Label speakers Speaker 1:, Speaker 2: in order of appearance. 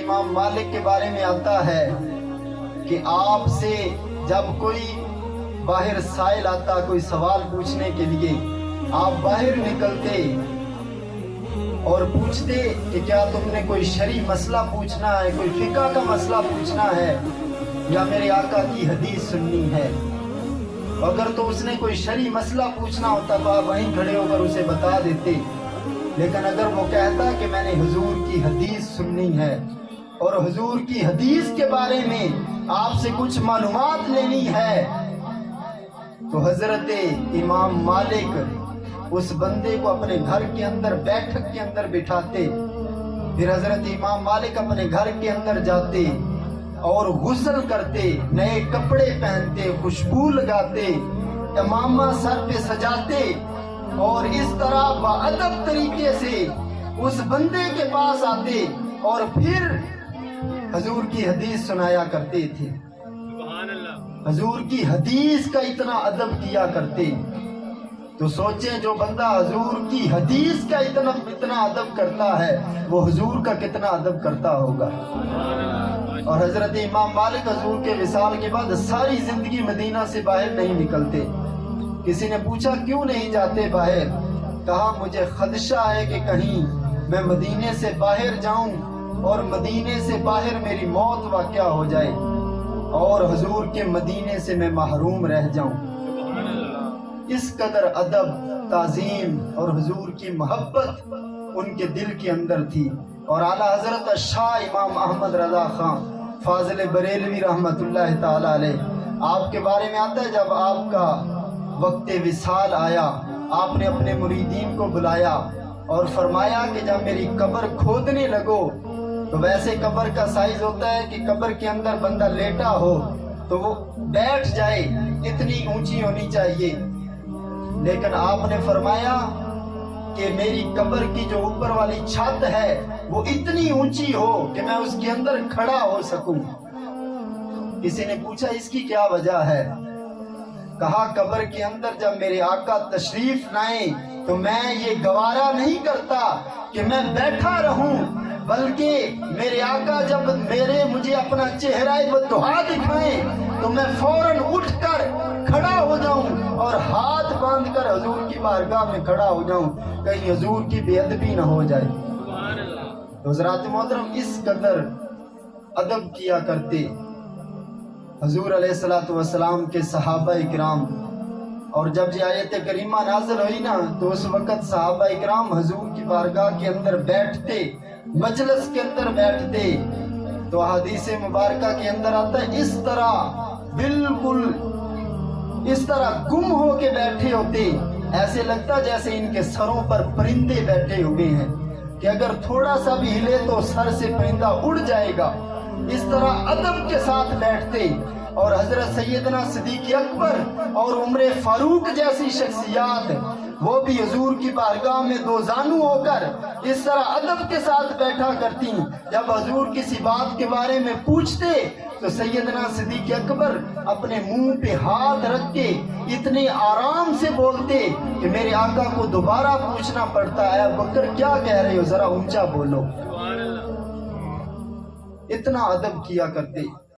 Speaker 1: امام مالک کے بارے میں آتا ہے کہ آپ سے جب کوئی باہر سائل آتا کوئی سوال پوچھنے کے لیے، آپ باہر نکلتے اور پوچھتے کہ کیا تم نے کوئی شرعی مسئلہ پوچھنا ہے، کوئی فقہ کا مسئلہ پوچھنا ہے یا میرے آقا کی حدیث سننی ہے۔ اگر تو اس نے کوئی شرعی مسئلہ پوچھنا ہوتا تو آپ وہیں کھڑے ہو کر اسے بتا دیتے، لیکن اگر وہ کہتا کہ میں نے حضور کی حدیث سننی ہے اور حضور کی حدیث کے بارے میں آپ سے کچھ معلومات لینی ہے، تو حضرت امام مالک اس بندے کو اپنے گھر کے اندر بیٹھک کے اندر بٹھاتے، پھر حضرت امام مالک اپنے گھر کے اندر جاتے اور غسل کرتے، نئے کپڑے پہنتے، خوشبو لگاتے، امامہ سر پہ سجاتے اور اس طرح باادب طریقے سے اس بندے کے پاس آتے اور پھر حضور کی حدیث سنایا کرتے تھے۔ حضور کی حدیث کا اتنا ادب کیا کرتے، تو سوچیں جو بندہ حضور کی حدیث کا اتنا ادب کرتا ہے وہ حضور کا کتنا ادب کرتا ہوگا۔ اور حضرت امام مالک حضور کے وصال کے بعد ساری زندگی مدینہ سے باہر نہیں نکلتے۔ کسی نے پوچھا کیوں نہیں جاتے باہر؟ کہا مجھے خدشہ ہے کہ کہیں میں مدینے سے باہر جاؤں اور مدینے سے باہر میری موت واقع ہو جائے اور حضور کے مدینے سے میں محروم رہ جاؤں۔ اس قدر ادب، تعظیم اور حضور کی محبت ان کے دل کے اندر تھی۔ اور اعلیٰ حضرت شاہ امام احمد رضا خان فاضل بریلوی رحمت اللہ تعالی علیہ، آپ کے بارے میں آتا ہے جب آپ کا وقت وصال آیا، آپ نے اپنے مریدین کو بلایا اور فرمایا کہ جب میری قبر کھودنے لگو تو ویسے قبر کا سائز ہوتا ہے کہ قبر کے اندر بندہ لیٹا ہو تو وہ بیٹھ جائے، اتنی اونچی ہونی چاہیے، لیکن آپ نے فرمایا کہ میری قبر کی جو اوپر والی چھت ہے وہ اتنی اونچی ہو کہ میں اس کے اندر کھڑا ہو سکوں۔ کسی نے پوچھا اس کی کیا وجہ ہے؟ کہا قبر کے اندر جب میرے آقا تشریف لائیں تو میں یہ گوارا نہیں کرتا کہ میں بیٹھا رہوں، بلکہ میرے آقا جب مجھے اپنا چہرہ بددعا دکھائیں تو میں فوراً اٹھ کر کھڑا ہو جاؤں اور ہاتھ باندھ کر حضور کی بارگاہ میں کھڑا ہو جاؤں، کہیں حضور کی بے ادبی نہ ہو جائے۔ تو حضرات محترم اس قدر ادب کیا کرتے حضور علیہ الصلوۃ والسلام کے صحابہ کرام۔ اور جب یہ آیت کریمہ نازل ہوئی نا تو اس وقت صحابہ کرام حضور کی بارگاہ کے اندر بیٹھتے، مجلس کے اندر بیٹھتے، تو حدیث مبارکہ کے اندر آتا ہے اس طرح بالکل اس طرح گم ہو کے بیٹھے ہوتے، ایسے لگتا جیسے ان کے سروں پر پرندے بیٹھے ہوئے ہیں کہ اگر تھوڑا سا بھی ہلے تو سر سے پرندہ اڑ جائے گا۔ اس طرح ادب کے ساتھ بیٹھتے، اور حضرت سیدنا صدیق اکبر اور عمر فاروق جیسی شخصیات وہ بھی حضور کی بارگاہ میں دو زانو ہو کر اس طرح ادب کے ساتھ بیٹھا کرتی۔ جب حضور کسی بات کے بارے میں پوچھتے تو سیدنا صدیق اکبر اپنے منہ پہ ہاتھ رکھ کے اتنے آرام سے بولتے کہ میرے آقا کو دوبارہ پوچھنا پڑتا ہے بکر کیا کہہ رہے ہو، ذرا اونچا بولو۔ اتنا ادب کیا کرتے۔